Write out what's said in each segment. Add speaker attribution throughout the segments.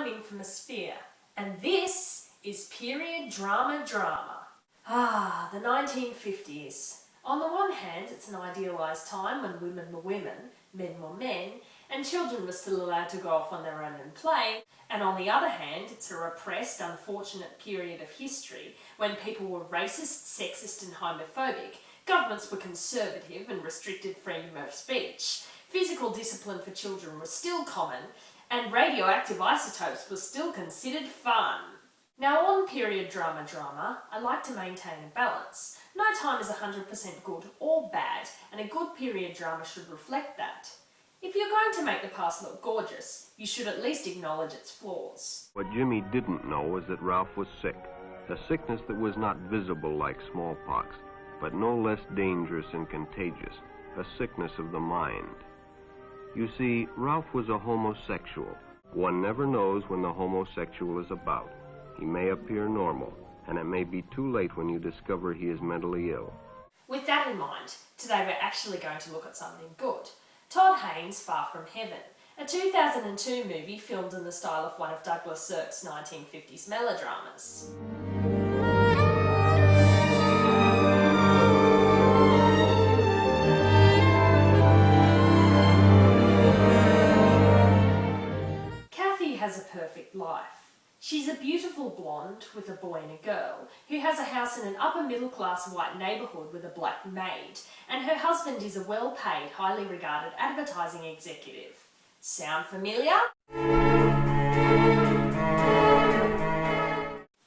Speaker 1: infamous fear, and this is period drama. The 1950s. On the one hand, it's an idealised time when women were women, men were men, and children were still allowed to go off on their own and play. And on the other hand, it's a repressed, unfortunate period of history when people were racist, sexist and homophobic, governments were conservative and restricted freedom of speech, physical discipline for children was still common, and radioactive isotopes were still considered fun. Now on period drama, I like to maintain a balance. No time is 100% good or bad, and a good period drama should reflect that. If you're going to make the past look gorgeous, you should at least acknowledge its flaws.
Speaker 2: What Jimmy didn't know was that Ralph was sick. A sickness that was not visible like smallpox, but no less dangerous and contagious. A sickness of the mind. You see, Ralph was a homosexual. One never knows when the homosexual is about. He may appear normal, and it may be too late when you discover he is mentally ill.
Speaker 1: With that in mind, today we're actually going to look at something good. Todd Haynes' Far From Heaven, a 2002 movie filmed in the style of one of Douglas Sirk's 1950s melodramas. Kathy has a perfect life. She's a beautiful blonde with a boy and a girl who has a house in an upper middle class white neighbourhood with a black maid, and her husband is a well-paid, highly regarded advertising executive. Sound familiar?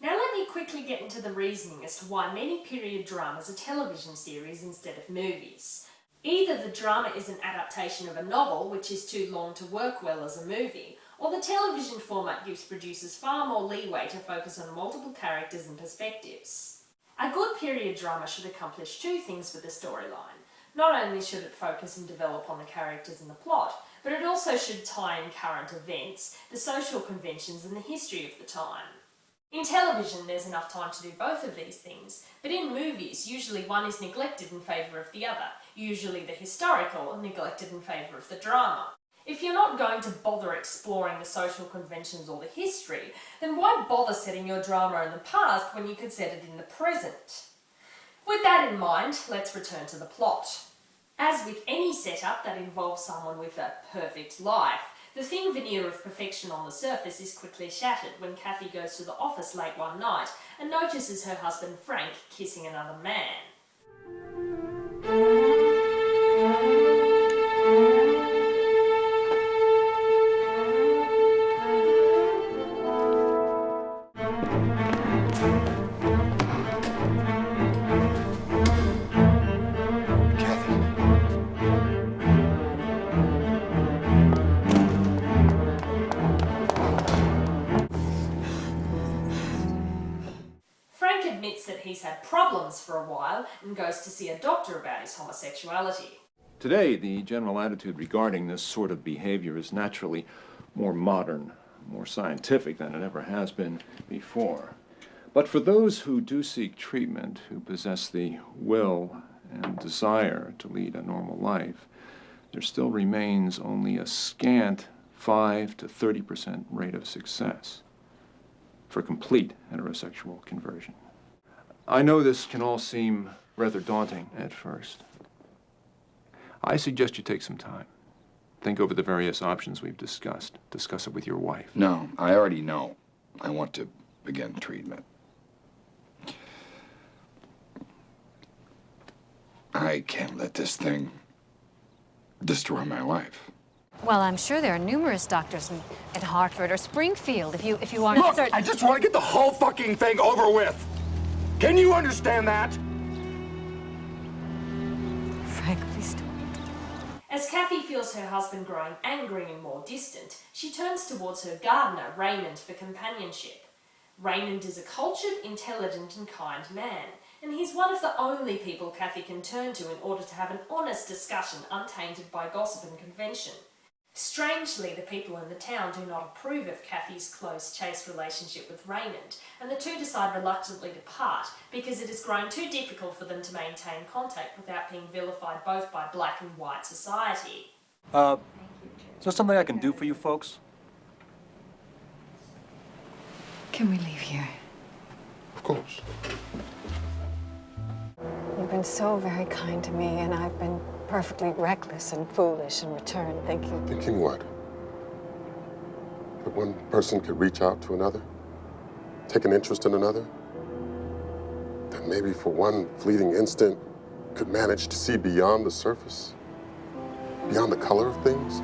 Speaker 1: Now let me quickly get into the reasoning as to why many period dramas are television series instead of movies. Either the drama is an adaptation of a novel, which is too long to work well as a movie, or the television format gives producers far more leeway to focus on multiple characters and perspectives. A good period drama should accomplish two things with the storyline. Not only should it focus and develop on the characters and the plot, but it also should tie in current events, the social conventions and the history of the time. In television, there's enough time to do both of these things, but in movies, usually one is neglected in favour of the other, usually the historical and neglected in favour of the drama. If you're not going to bother exploring the social conventions or the history, then why bother setting your drama in the past when you could set it in the present? With that in mind, let's return to the plot. As with any setup that involves someone with a perfect life, the thin veneer of perfection on the surface is quickly shattered when Kathy goes to the office late one night and notices her husband Frank kissing another man. Admits that he's had problems for a while and goes to see a doctor about his homosexuality.
Speaker 3: Today, the general attitude regarding this sort of behavior is naturally more modern, more scientific than it ever has been before. But for those who do seek treatment, who possess the will and desire to lead a normal life, there still remains only a scant 5 to 30% rate of success for complete heterosexual conversion. I know this can all seem rather daunting at first. I suggest you take some time. Think over the various options we've discussed. Discuss it with your wife.
Speaker 4: No, I already know. I want to begin treatment. I can't let this thing destroy my life.
Speaker 5: Well, I'm sure there are numerous doctors at Hartford or Springfield if you want to start...
Speaker 4: I just want to get the whole fucking thing over with. Can you understand that?
Speaker 5: Frank, please don't.
Speaker 1: As Kathy feels her husband growing angry and more distant, she turns towards her gardener, Raymond, for companionship. Raymond is a cultured, intelligent and kind man, and he's one of the only people Kathy can turn to in order to have an honest discussion untainted by gossip and convention. Strangely, the people in the town do not approve of Kathy's close chaste relationship with Raymond, and the two decide reluctantly to part because it has grown too difficult for them to maintain contact without being vilified both by black and white society.
Speaker 6: Is there something I can do for you folks?
Speaker 5: Can we leave here?
Speaker 4: Of course.
Speaker 5: You've been so very kind to me, and I've been perfectly reckless and foolish in return, thinking...
Speaker 4: Thinking what? That one person could reach out to another? Take an interest in another? That maybe for one fleeting instant could manage to see beyond the surface? Beyond the color of things?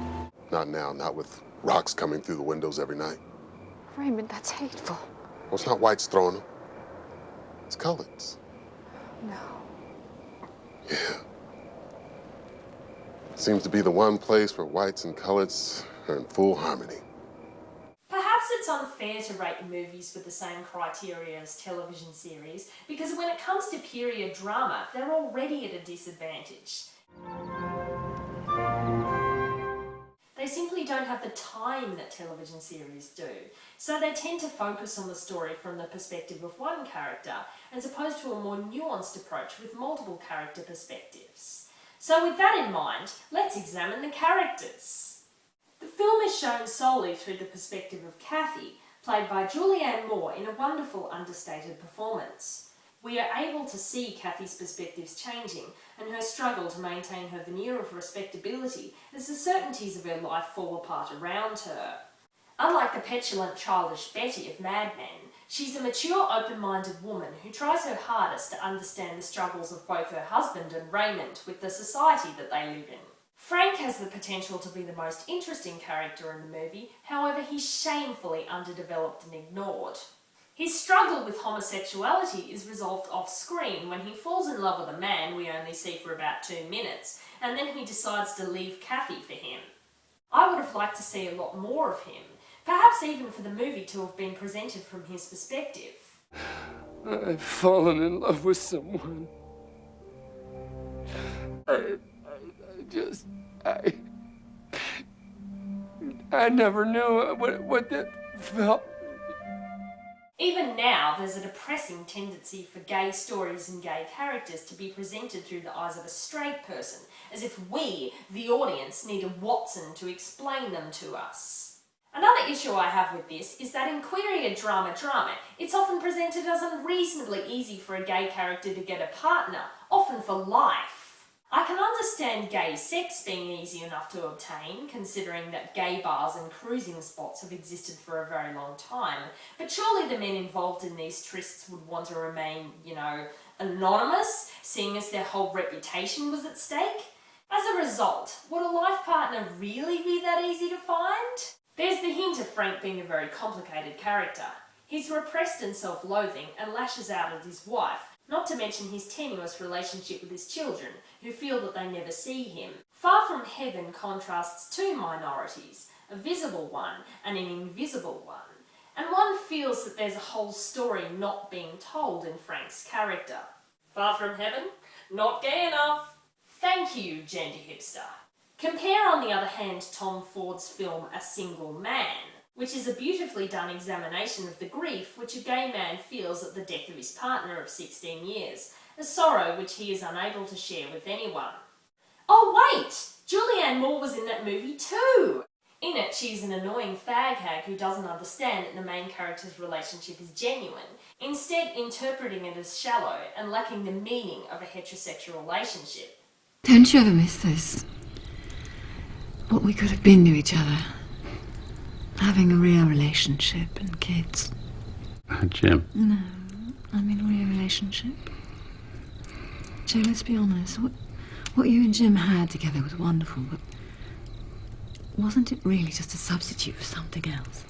Speaker 4: Not now, not with rocks coming through the windows every night.
Speaker 5: Raymond, that's hateful.
Speaker 4: Well, it's not whites throwing them. It's colors.
Speaker 5: No.
Speaker 4: Yeah. Seems to be the one place where whites and colors are in full harmony.
Speaker 1: Perhaps it's unfair to rate movies with the same criteria as television series, because when it comes to period drama, they're already at a disadvantage. They simply don't have the time that television series do, so they tend to focus on the story from the perspective of one character, as opposed to a more nuanced approach with multiple character perspectives. So with that in mind, let's examine the characters. The film is shown solely through the perspective of Kathy, played by Julianne Moore in a wonderful understated performance. We are able to see Kathy's perspectives changing and her struggle to maintain her veneer of respectability as the certainties of her life fall apart around her. Unlike the petulant, childish Betty of Mad Men, she's a mature, open-minded woman who tries her hardest to understand the struggles of both her husband and Raymond with the society that they live in. Frank has the potential to be the most interesting character in the movie, however he's shamefully underdeveloped and ignored. His struggle with homosexuality is resolved off-screen when he falls in love with a man we only see for about 2 minutes, and then he decides to leave Kathy for him. I would have liked to see a lot more of him, perhaps even for the movie to have been presented from his perspective.
Speaker 6: I've fallen in love with someone. I never knew what that felt.
Speaker 1: Even now, there's a depressing tendency for gay stories and gay characters to be presented through the eyes of a straight person, as if we, the audience, need a Watson to explain them to us. Another issue I have with this is that in period drama, it's often presented as unreasonably easy for a gay character to get a partner, often for life. I can understand gay sex being easy enough to obtain, considering that gay bars and cruising spots have existed for a very long time, but surely the men involved in these trysts would want to remain, anonymous, seeing as their whole reputation was at stake? As a result, would a life partner really be that easy to find? There's the hint of Frank being a very complicated character. He's repressed and self-loathing and lashes out at his wife, not to mention his tenuous relationship with his children, who feel that they never see him. Far From Heaven contrasts two minorities, a visible one and an invisible one, and one feels that there's a whole story not being told in Frank's character. Far From Heaven? Not gay enough. Thank you, gender hipster. Compare, on the other hand, Tom Ford's film A Single Man, which is a beautifully done examination of the grief which a gay man feels at the death of his partner of 16 years, a sorrow which he is unable to share with anyone. Oh wait! Julianne Moore was in that movie too! In it, she's an annoying fag hag who doesn't understand that the main character's relationship is genuine, instead interpreting it as shallow and lacking the meaning of a heterosexual relationship.
Speaker 7: Don't you ever miss this? What we could have been to each other. Having a real relationship and kids.
Speaker 8: Jim.
Speaker 7: No, I mean a real relationship. Joe, let's be honest. What you and Jim had together was wonderful, but wasn't it really just a substitute for something else?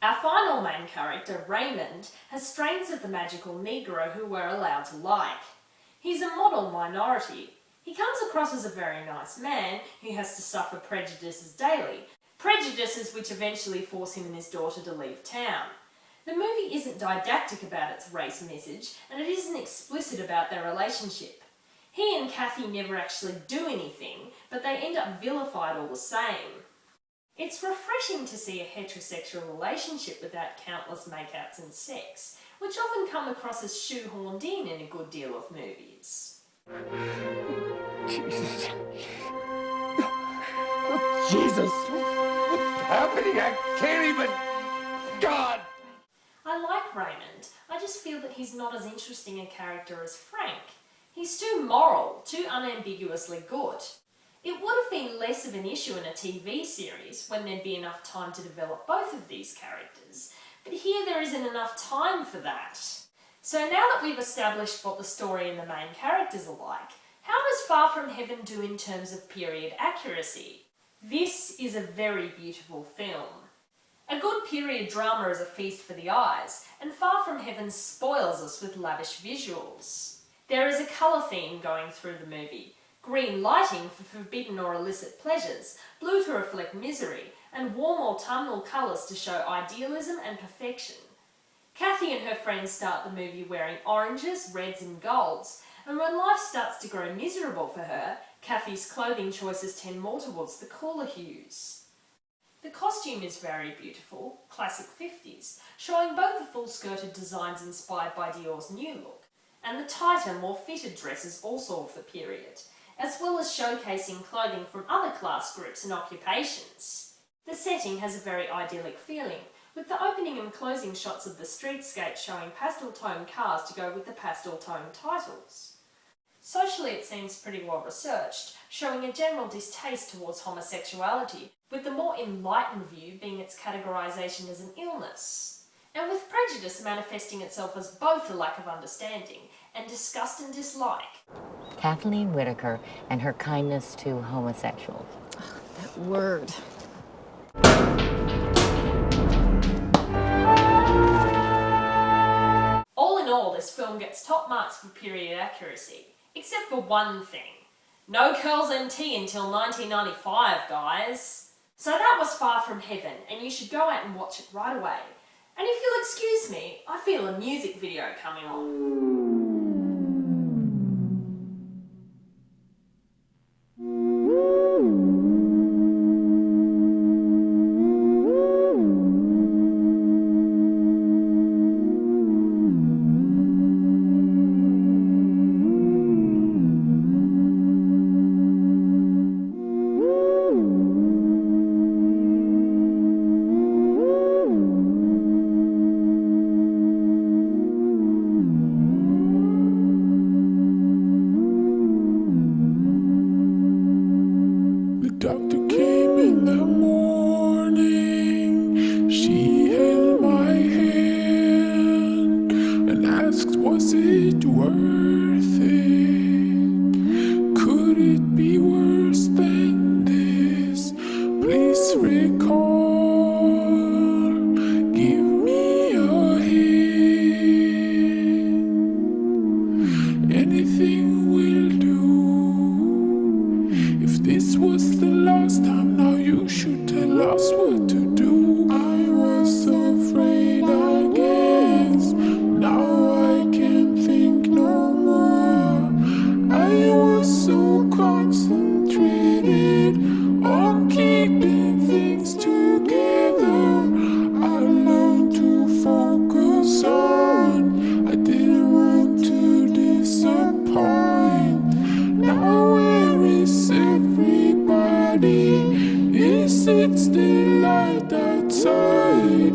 Speaker 1: Our final main character, Raymond, has strains of the magical Negro who we're allowed to like. He's a model minority. He comes across as a very nice man who has to suffer prejudices daily, prejudices which eventually force him and his daughter to leave town. The movie isn't didactic about its race message, and it isn't explicit about their relationship. He and Kathy never actually do anything, but they end up vilified all the same. It's refreshing to see a heterosexual relationship without countless makeouts and sex, which often come across as shoehorned in a good deal of movies.
Speaker 6: Jesus. Jesus. What's happening? I can't even... God!
Speaker 1: I like Raymond. I just feel that he's not as interesting a character as Frank. He's too moral, too unambiguously good. It would have been less of an issue in a TV series when there'd be enough time to develop both of these characters, but here there isn't enough time for that. So now that we've established what the story and the main characters are like, how does Far From Heaven do in terms of period accuracy? This is a very beautiful film. A good period drama is a feast for the eyes, and Far From Heaven spoils us with lavish visuals. There is a colour theme going through the movie. Green lighting for forbidden or illicit pleasures, blue to reflect misery, and warm autumnal colours to show idealism and perfection. Kathy and her friends start the movie wearing oranges, reds and golds, and when life starts to grow miserable for her, Kathy's clothing choices tend more towards the cooler hues. The costume is very beautiful, classic 50s, showing both the full-skirted designs inspired by Dior's new look, and the tighter, more fitted dresses also of the period, as well as showcasing clothing from other class groups and occupations. The setting has a very idyllic feeling, with the opening and closing shots of the streetscape showing pastel-tone cars to go with the pastel-tone titles. Socially it seems pretty well researched, showing a general distaste towards homosexuality, with the more enlightened view being its categorisation as an illness, and with prejudice manifesting itself as both a lack of understanding and disgust and dislike.
Speaker 8: Kathleen Whitaker and her kindness to homosexuals.
Speaker 7: That word.
Speaker 1: All in all, this film gets top marks for period accuracy, except for one thing. No Curls MT until 1995, guys. So that was Far From Heaven, and you should go out and watch it right away. And if you'll excuse me, I feel a music video coming on.
Speaker 6: Was it worth it? Could it be worse than this? Please recall, give me a hint. Anything will do. If this was the last time, now you should tell us what to do. I was afraid, I guess. Now I can't think no more. I was so concentrated on keeping things together. I learned to focus on. I didn't want to disappoint. Now where is everybody? Is it still light outside?